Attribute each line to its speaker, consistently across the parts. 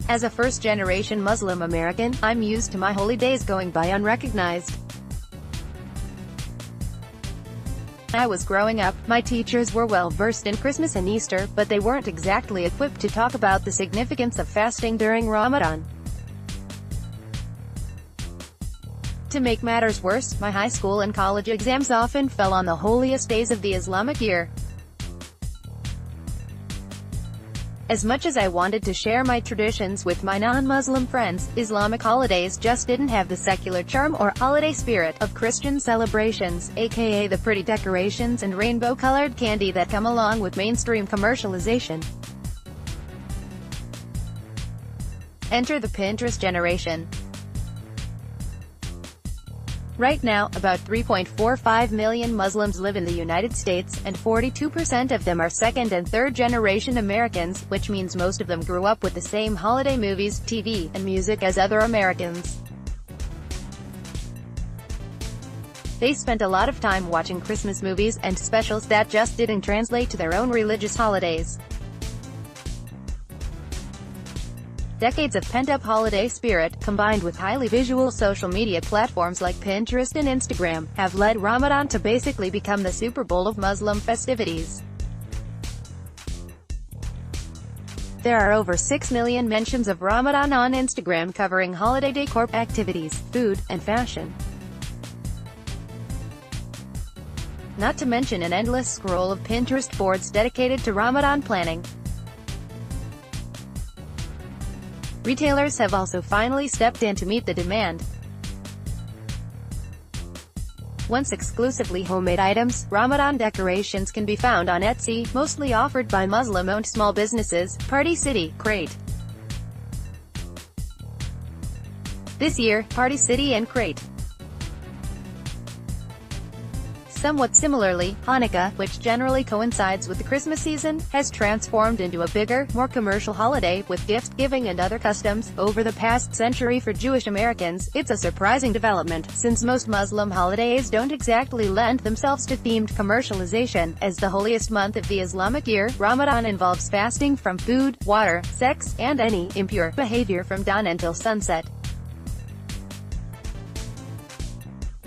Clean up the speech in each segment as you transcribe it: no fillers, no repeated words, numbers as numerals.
Speaker 1: As a first-generation Muslim American, I'm used to my holy days going by unrecognized. When I was growing up, my teachers were well versed in Christmas and Easter, but they weren't exactly equipped to talk about the significance of fasting during Ramadan. To make matters worse, my high school and college exams often fell on the holiest days of the Islamic year. As much as I wanted to share my traditions with my non-Muslim friends, Islamic holidays just didn't have the secular charm or holiday spirit of Christian celebrations, aka the pretty decorations and rainbow-colored candy that come along with mainstream commercialization. Enter the Pinterest generation. Right now, about 3.45 million Muslims live in the United States, and 42% of them are second- and third-generation Americans, which means most of them grew up with the same holiday movies, TV, and music as other Americans. They spent a lot of time watching Christmas movies and specials that just didn't translate to their own religious holidays. Decades of pent-up holiday spirit, combined with highly visual social media platforms like Pinterest and Instagram, have led Ramadan to basically become the Super Bowl of Muslim festivities. There are over 6 million mentions of Ramadan on Instagram covering holiday decor, activities, food, and fashion. Not to mention an endless scroll of Pinterest boards dedicated to Ramadan planning. Retailers have also finally stepped in to meet the demand. Once exclusively homemade items, Ramadan decorations can be found on Etsy, mostly offered by Muslim-owned small businesses, Party City, Crate. This year, Party City and Crate. Somewhat similarly, Hanukkah, which generally coincides with the Christmas season, has transformed into a bigger, more commercial holiday, with gift-giving and other customs. Over the past century for Jewish Americans, it's a surprising development, since most Muslim holidays don't exactly lend themselves to themed commercialization. As the holiest month of the Islamic year, Ramadan involves fasting from food, water, sex, and any impure behavior from dawn until sunset.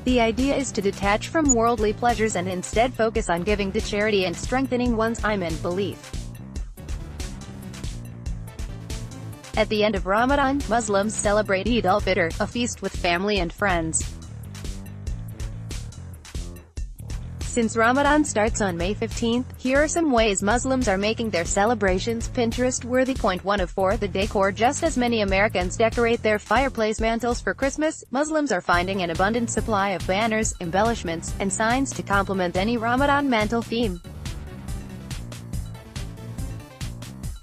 Speaker 1: The idea is to detach from worldly pleasures and instead focus on giving to charity and strengthening one's iman belief. At the end of Ramadan, Muslims celebrate Eid al-Fitr, a feast with family and friends. Since Ramadan starts on May 15th, here are some ways Muslims are making their celebrations Pinterest-worthy. Point 1 of 4. The decor. Just as many Americans decorate their fireplace mantles for Christmas, Muslims are finding an abundant supply of banners, embellishments, and signs to complement any Ramadan mantle theme.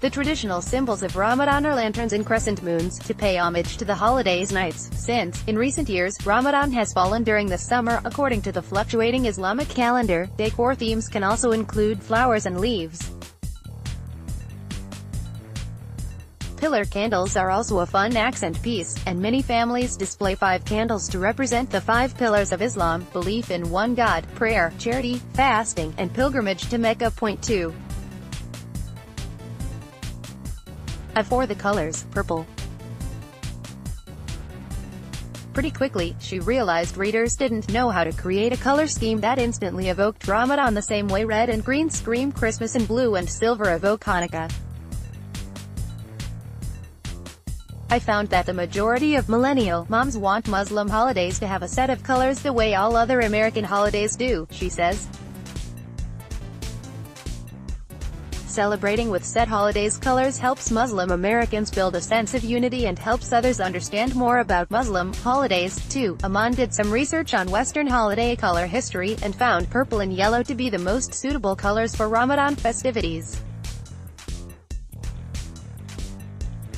Speaker 1: The traditional symbols of Ramadan are lanterns and crescent moons, to pay homage to the holiday's nights, since, in recent years, Ramadan has fallen during the summer. According to the fluctuating Islamic calendar, decor themes can also include flowers and leaves. Pillar candles are also a fun accent piece, and many families display 5 candles to represent the 5 pillars of Islam: belief in one God, prayer, charity, fasting, and pilgrimage to Mecca. Point 2. For the colors, purple. Pretty quickly, she realized readers didn't know how to create a color scheme that instantly evoked Ramadan the same way red and green scream Christmas and blue and silver evoke Hanukkah. I found that the majority of millennial moms want Muslim holidays to have a set of colors the way all other American holidays do, she says. Celebrating with set holidays colors helps Muslim Americans build a sense of unity and helps others understand more about Muslim holidays, too. Aman did some research on Western holiday color history, and found purple and yellow to be the most suitable colors for Ramadan festivities.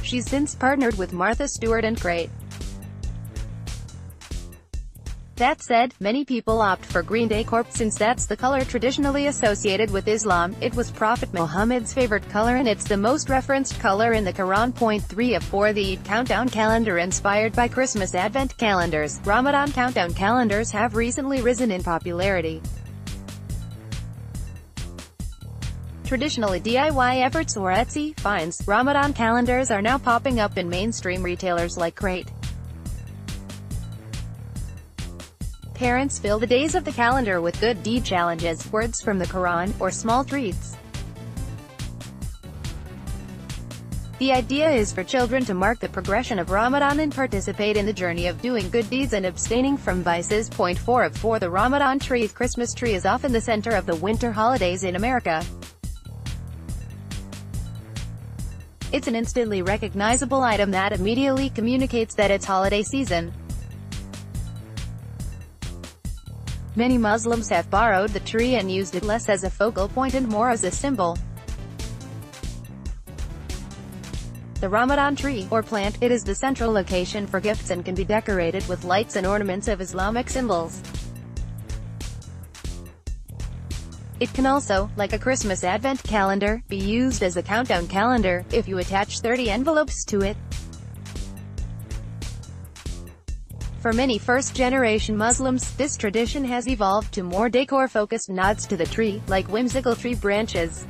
Speaker 1: She's since partnered with Martha Stewart and Crate. That said, many people opt for green decor, since that's the color traditionally associated with Islam. It was Prophet Muhammad's favorite color and it's the most referenced color in the Quran. Point 3 of 4. The Eid countdown calendar. Inspired by Christmas Advent calendars, Ramadan countdown calendars have recently risen in popularity. Traditionally DIY efforts or Etsy finds, Ramadan calendars are now popping up in mainstream retailers like Crate. Parents fill the days of the calendar with good deed challenges, words from the Quran, or small treats. The idea is for children to mark the progression of Ramadan and participate in the journey of doing good deeds and abstaining from vices. Point 4 of 4 The Ramadan tree. The Christmas tree is often the center of the winter holidays in America. It's an instantly recognizable item that immediately communicates that it's holiday season. Many Muslims have borrowed the tree and used it less as a focal point and more as a symbol. The Ramadan tree, or plant, it is the central location for gifts and can be decorated with lights and ornaments of Islamic symbols. It can also, like a Christmas advent calendar, be used as a countdown calendar, if you attach 30 envelopes to it. For many first-generation Muslims, this tradition has evolved to more decor-focused nods to the tree, like whimsical tree branches.